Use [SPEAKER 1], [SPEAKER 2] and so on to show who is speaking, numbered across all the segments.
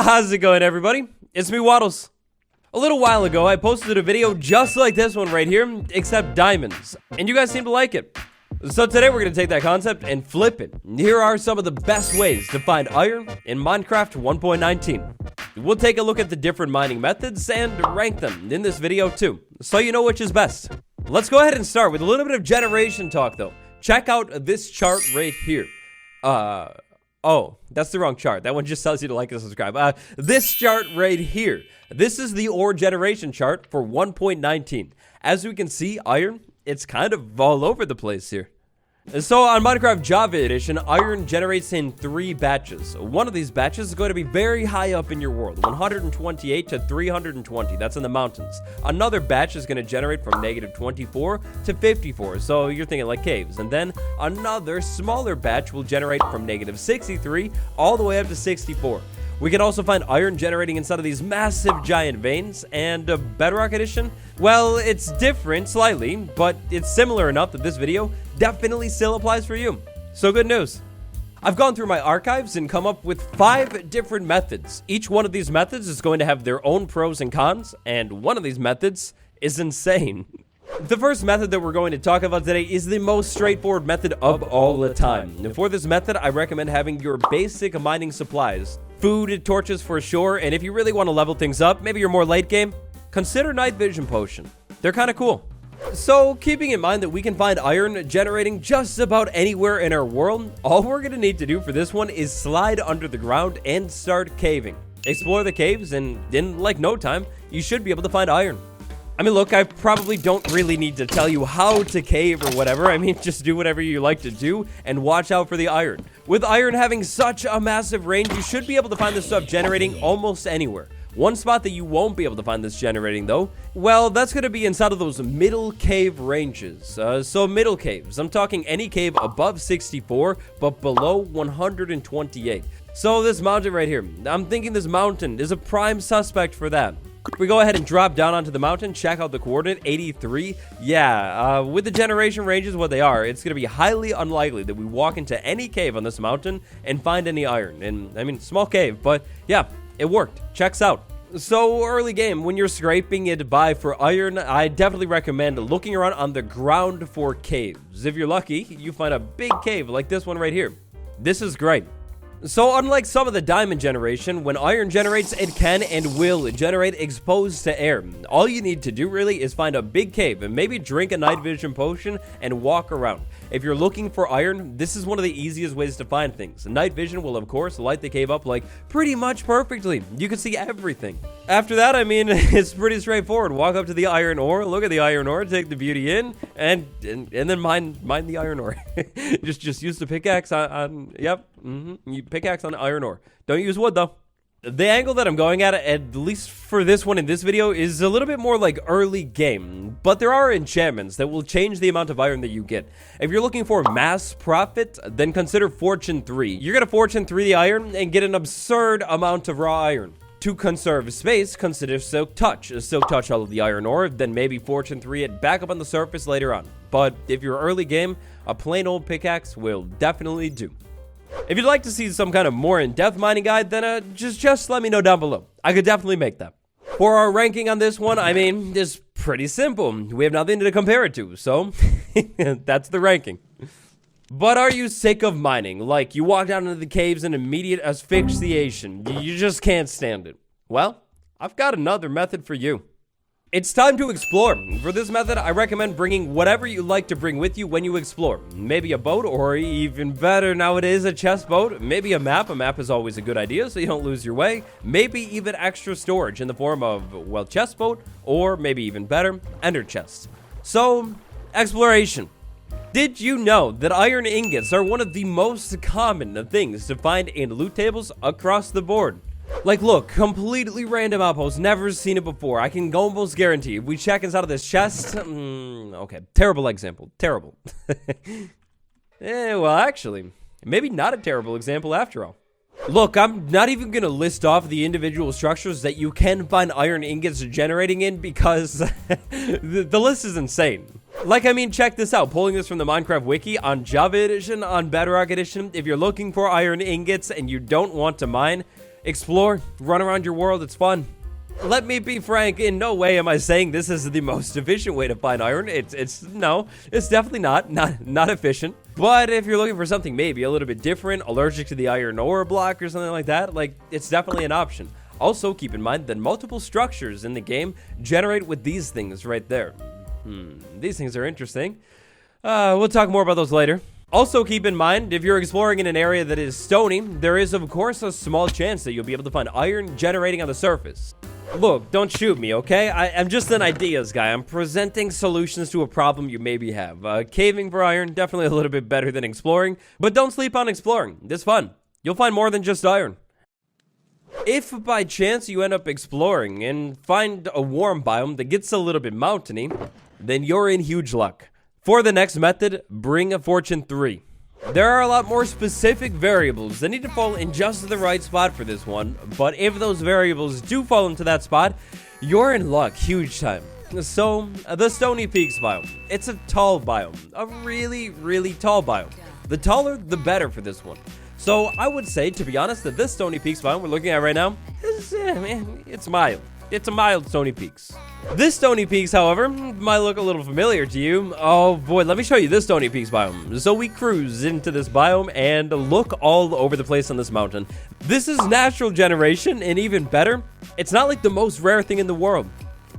[SPEAKER 1] How's it going, everybody? It's me, Waddles. A little while ago, I posted a video just like this one right here, except diamonds, and you guys seem to like it. So today we're going to take that concept and flip it. Here are some of the best ways to find iron in Minecraft 1.19. We'll take a look at the different mining methods and rank them in this video too, so you know which is best. Let's go ahead and start with a little bit of generation talk though. Check out this chart right here. Oh, that's the wrong chart. That one just tells you to like and subscribe. This chart right here. This is the ore generation chart for 1.19. As we can see, iron, it's kind of all over the place here. So on Minecraft Java Edition, iron generates in 3 batches. One of these batches is going to be very high up in your world, 128 to 320, that's in the mountains. Another batch is going to generate from -24 to 54, so you're thinking like caves. And then another smaller batch will generate from -63 all the way up to 64. We can also find iron generating inside of these massive giant veins, and Bedrock Edition, well, it's different slightly, but it's similar enough that this video definitely still applies for you. So good news. I've gone through my archives and come up with 5 different methods. Each one of these methods is going to have their own pros and cons, and one of these methods is insane. The first method that we're going to talk about today is the most straightforward method of all the time. For this method, I recommend having your basic mining supplies. Food, torches for sure, and if you really want to level things up, maybe you're more late game, consider night vision potion. They're kind of cool. So, keeping in mind that we can find iron generating just about anywhere in our world, all we're going to need to do for this one is slide under the ground and start caving. Explore the caves, and in like no time, you should be able to find iron. I mean, look, I probably don't really need to tell you how to cave or whatever. I mean, just do whatever you like to do and watch out for the iron. With iron having such a massive range, you should be able to find this stuff generating almost anywhere. One spot that you won't be able to find this generating though, well, that's going to be inside of those middle cave ranges. So middle caves, I'm talking any cave above 64, but below 128. So this mountain right here, I'm thinking this mountain is a prime suspect for that. If we go ahead and drop down onto the mountain, check out the coordinate, 83. Yeah, with the generation ranges what they are, it's going to be highly unlikely that we walk into any cave on this mountain and find any iron. And, I mean, small cave, but yeah, it worked. Checks out. So, early game, when you're scraping it by for iron, I definitely recommend looking around on the ground for caves. If you're lucky, you find a big cave like this one right here. This is great. So unlike some of the diamond generation, when iron generates, it can and will generate exposed to air. All you need to do really is find a big cave and maybe drink a night vision potion and walk around. If you're looking for iron, this is one of the easiest ways to find things. Night vision will of course light the cave up like pretty much perfectly. You can see everything. After that, I mean, it's pretty straightforward. Walk up to the iron ore, look at the iron ore, take the beauty in, and then mine the iron ore. just use the pickaxe yep. You pickaxe on iron ore. Don't use wood though. The angle that I'm going at least for this one in this video, is a little bit more like early game, but there are enchantments that will change the amount of iron that you get. If you're looking for mass profit, then consider Fortune 3. You're gonna Fortune 3 the iron and get an absurd amount of raw iron. To conserve space, consider Silk Touch. Silk Touch all of the iron ore, then maybe Fortune 3 it back up on the surface later on. But if you're early game, a plain old pickaxe will definitely do. If you'd like to see some kind of more in-depth mining guide, then just let me know down below. I could definitely make that. For our ranking on this one, I mean, it's pretty simple. We have nothing to compare it to, so that's the ranking. But are you sick of mining? Like, you walk down into the caves and immediate asphyxiation. You just can't stand it. Well, I've got another method for you. It's time to explore. For this method, I recommend bringing whatever you like to bring with you when you explore. Maybe a boat, or even better nowadays, a chest boat. Maybe a map. A map is always a good idea so you don't lose your way. Maybe even extra storage in the form of, well, chest boat, or maybe even better, ender chest. So, exploration. Did you know that iron ingots are one of the most common things to find in loot tables across the board? Like, look, completely random outpost, never seen it before. I can almost guarantee if we check inside of this chest, okay, terrible example, terrible. Well, actually, maybe not a terrible example after all. Look, I'm not even gonna list off the individual structures that you can find iron ingots generating in because the list is insane. Like, I mean, check this out. Pulling this from the Minecraft wiki on Java Edition, on Bedrock Edition. If you're looking for iron ingots and you don't want to mine, explore, run around your world. It's fun. Let me be frank, in no way am I saying this is the most efficient way to find iron. No, it's definitely not efficient. But if you're looking for something maybe a little bit different, allergic to the iron ore block or something like that, like, it's definitely an option. Also, keep in mind that multiple structures in the game generate with these things right there. These things are interesting. We'll talk more about those later. Also, keep in mind, if you're exploring in an area that is stony, there is, of course, a small chance that you'll be able to find iron generating on the surface. Look, don't shoot me, okay? I'm just an ideas guy. I'm presenting solutions to a problem you maybe have. Caving for iron, definitely a little bit better than exploring, but don't sleep on exploring. It's fun. You'll find more than just iron. If by chance you end up exploring and find a warm biome that gets a little bit mountainy, then you're in huge luck. For the next method, bring a Fortune 3. There are a lot more specific variables that need to fall in just the right spot for this one, but if those variables do fall into that spot, you're in luck, huge time. So, the Stony Peaks biome. It's a tall biome, a really, really tall biome. The taller, the better for this one. So, I would say, to be honest, that this Stony Peaks biome we're looking at right now, it's mild. It's a mild Stony Peaks. This Stony Peaks, however, might look a little familiar to you. Oh boy, let me show you this Stony Peaks biome. So we cruise into this biome and look all over the place on this mountain. This is natural generation, and even better, it's not like the most rare thing in the world.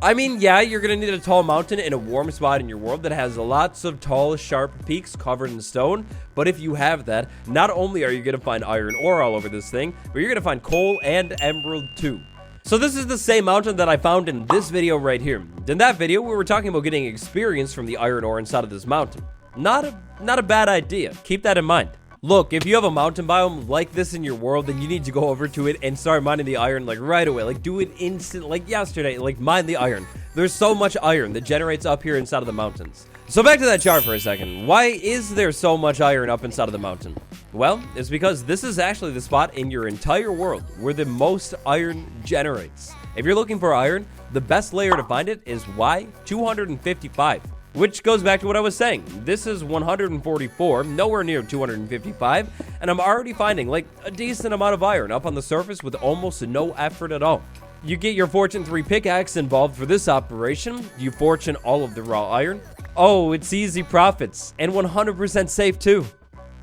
[SPEAKER 1] I mean, yeah, you're gonna need a tall mountain in a warm spot in your world that has lots of tall, sharp peaks covered in stone. But if you have that, not only are you gonna find iron ore all over this thing, but you're gonna find coal and emerald too. So this is the same mountain that I found in this video right here. In that video, we were talking about getting experience from the iron ore inside of this mountain. Not a bad idea. Keep that in mind. Look, if you have a mountain biome like this in your world, then you need to go over to it and start mining the iron like right away. Like do it instant, like yesterday, like mine the iron. There's so much iron that generates up here inside of the mountains. So back to that chart for a second. Why is there so much iron up inside of the mountain? Well, it's because this is actually the spot in your entire world where the most iron generates. If you're looking for iron, the best layer to find it is Y255, which goes back to what I was saying. This is 144, nowhere near 255, and I'm already finding like a decent amount of iron up on the surface with almost no effort at all. You get your Fortune 3 pickaxe involved for this operation. You fortune all of the raw iron. Oh, it's easy profits, and 100% safe too.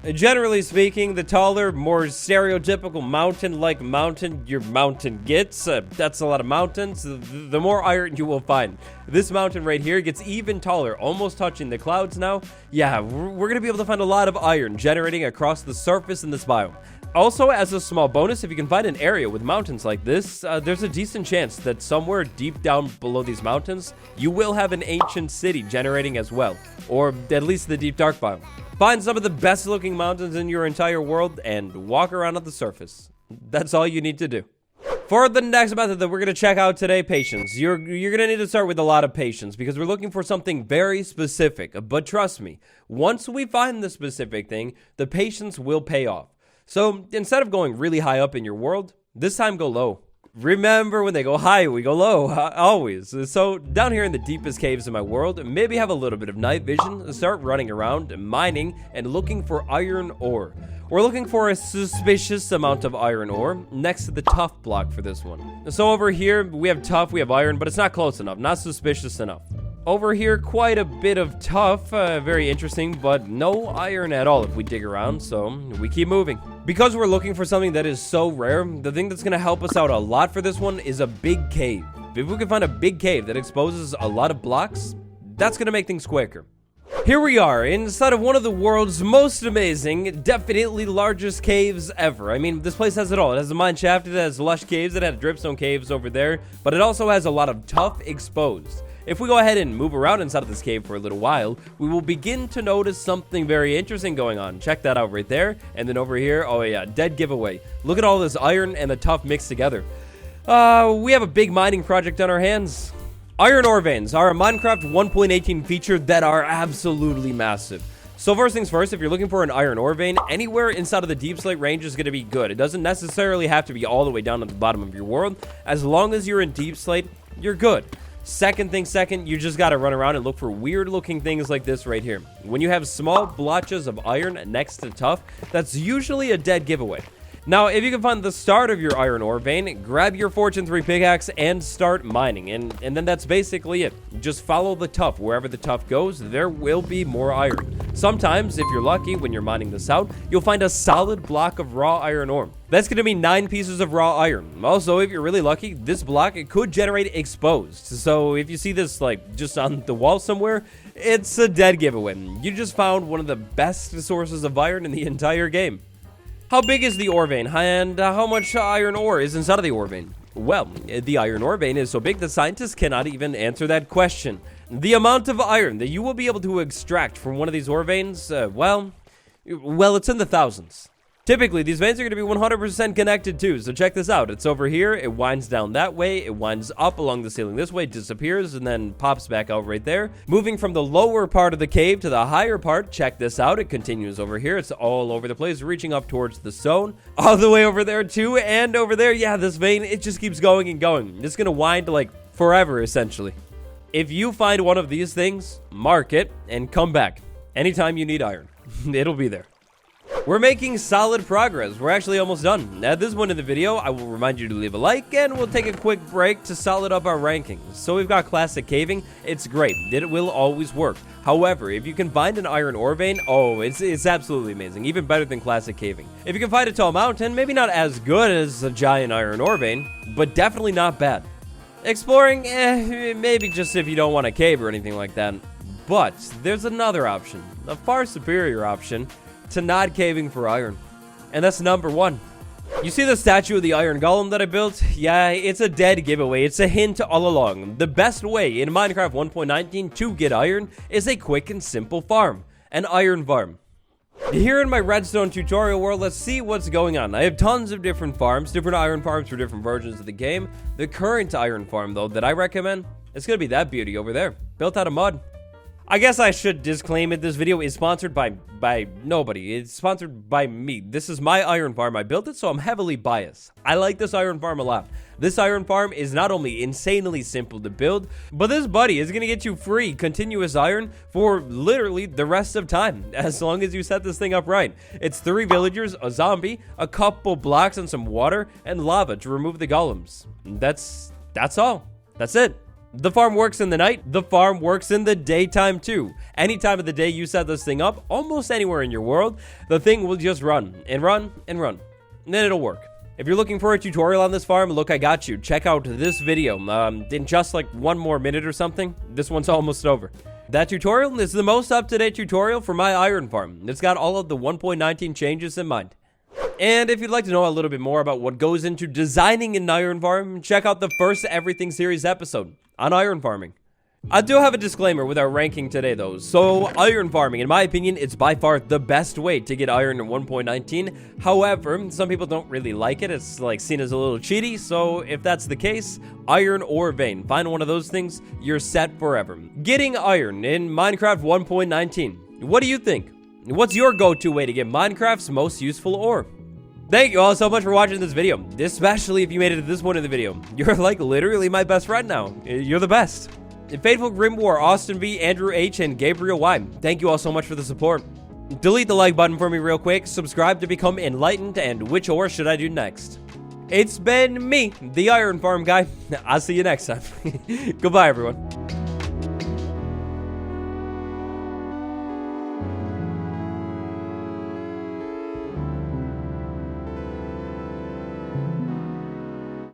[SPEAKER 1] Generally speaking, the taller, more stereotypical mountain-like mountain your mountain gets, that's a lot of mountains, the more iron you will find. This mountain right here gets even taller, almost touching the clouds now. Yeah, we're going to be able to find a lot of iron generating across the surface in this biome. Also, as a small bonus, if you can find an area with mountains like this, there's a decent chance that somewhere deep down below these mountains, you will have an ancient city generating as well, or at least the deep dark biome. Find some of the best looking mountains in your entire world and walk around on the surface. That's all you need to do. For the next method that we're going to check out today, patience. You're going to need to start with a lot of patience because we're looking for something very specific. But trust me, once we find the specific thing, the patience will pay off. So instead of going really high up in your world, this time go low. Remember, when they go high, we go low, always. So down here in the deepest caves in my world, maybe have a little bit of night vision, start running around, mining, and looking for iron ore. We're looking for a suspicious amount of iron ore next to the tough block for this one. So over here, we have tough, we have iron, but it's not close enough, not suspicious enough. Over here, quite a bit of tough, very interesting, but no iron at all if we dig around, so we keep moving. Because we're looking for something that is so rare, the thing that's going to help us out a lot for this one is a big cave. If we can find a big cave that exposes a lot of blocks, that's going to make things quicker. Here we are, inside of one of the world's most amazing, definitely largest caves ever. I mean, this place has it all. It has a mine shaft, it has lush caves, it has dripstone caves over there, but it also has a lot of tough exposed. If we go ahead and move around inside of this cave for a little while, we will begin to notice something very interesting going on. Check that out right there. And then over here, oh yeah, dead giveaway. Look at all this iron and the tough mixed together. We have a big mining project on our hands. Iron ore veins are a Minecraft 1.18 feature that are absolutely massive. So first things first, if you're looking for an iron ore vein, anywhere inside of the deep slate range is going to be good. It doesn't necessarily have to be all the way down at the bottom of your world. As long as you're in deep slate, you're good. Second, you just got to run around and look for weird looking things like this right here. When you have small blotches of iron next to tough, that's usually a dead giveaway. Now, if you can find the start of your iron ore vein, grab your Fortune 3 pickaxe and start mining. And then that's basically it. Just follow the tuff. Wherever the tuff goes, there will be more iron. Sometimes, if you're lucky, when you're mining this out, you'll find a solid block of raw iron ore. That's going to be 9 pieces of raw iron. Also, if you're really lucky, this block it could generate exposed. So if you see this like just on the wall somewhere, it's a dead giveaway. You just found one of the best sources of iron in the entire game. How big is the ore vein, and how much iron ore is inside of the ore vein? Well, the iron ore vein is so big that scientists cannot even answer that question. The amount of iron that you will be able to extract from one of these ore veins, well, it's in the thousands. Typically, these veins are going to be 100% connected too, so check this out. It's over here, it winds down that way, it winds up along the ceiling this way, disappears, and then pops back out right there. Moving from the lower part of the cave to the higher part, check this out, it continues over here, it's all over the place, reaching up towards the stone, all the way over there too, and over there, yeah, this vein, it just keeps going and going. It's going to wind like forever, essentially. If you find one of these things, mark it, and come back. Anytime you need iron, it'll be there. We're making solid progress. We're actually almost done. At this point in the video, I will remind you to leave a like, and we'll take a quick break to solid up our rankings. So we've got classic caving. It's great. It will always work. However, if you can find an iron ore vein, oh, it's absolutely amazing. Even better than classic caving. If you can find a tall mountain, maybe not as good as a giant iron ore vein, but definitely not bad. Exploring, maybe just if you don't want a cave or anything like that. But there's another option, a far superior option to not caving for iron, and that's number 1. You see the statue of the iron golem that I built? Yeah, it's a dead giveaway. It's a hint all along. The best way in Minecraft 1.19 to get iron is a quick and simple farm, an iron farm. Here in my redstone tutorial world, let's see what's going on. I have tons of different farms, different iron farms for different versions of the game. The current iron farm though that I recommend, it's gonna be that beauty over there, built out of mud. I guess I should disclaim it. This video is sponsored by nobody. It's sponsored by me. This is my iron farm. I built it, so I'm heavily biased. I like this iron farm a lot. This iron farm is not only insanely simple to build, but this buddy is going to get you free continuous iron for literally the rest of time, as long as you set this thing up right. It's 3 villagers, a zombie, a couple blocks and some water, and lava to remove the golems. That's all. That's it. The farm works in the night, the farm works in the daytime too. Any time of the day you set this thing up, almost anywhere in your world, the thing will just run and run and run, and then it'll work. If you're looking for a tutorial on this farm, look, I got you. Check out this video. In just like 1 more minute or something, this one's almost over. That tutorial is the most up-to-date tutorial for my iron farm. It's got all of the 1.19 changes in mind. And if you'd like to know a little bit more about what goes into designing an iron farm, check out the first Everything series episode on iron farming. I do have a disclaimer with our ranking today though. So iron farming, in my opinion, it's by far the best way to get iron in 1.19. However, some people don't really like it. It's like seen as a little cheaty. So if that's the case, iron ore vein, find one of those things, you're set forever. Getting iron in Minecraft 1.19. What do you think? What's your go-to way to get Minecraft's most useful ore? Thank you all so much for watching this video, especially if you made it to this point in the video. You're like literally my best friend now. You're the best. Faithful Grim War, Austin V, Andrew H, and Gabriel Y. Thank you all so much for the support. Delete the like button for me real quick, subscribe to become enlightened, and which ore should I do next? It's been me, the Iron Farm Guy. I'll see you next time. Goodbye, everyone.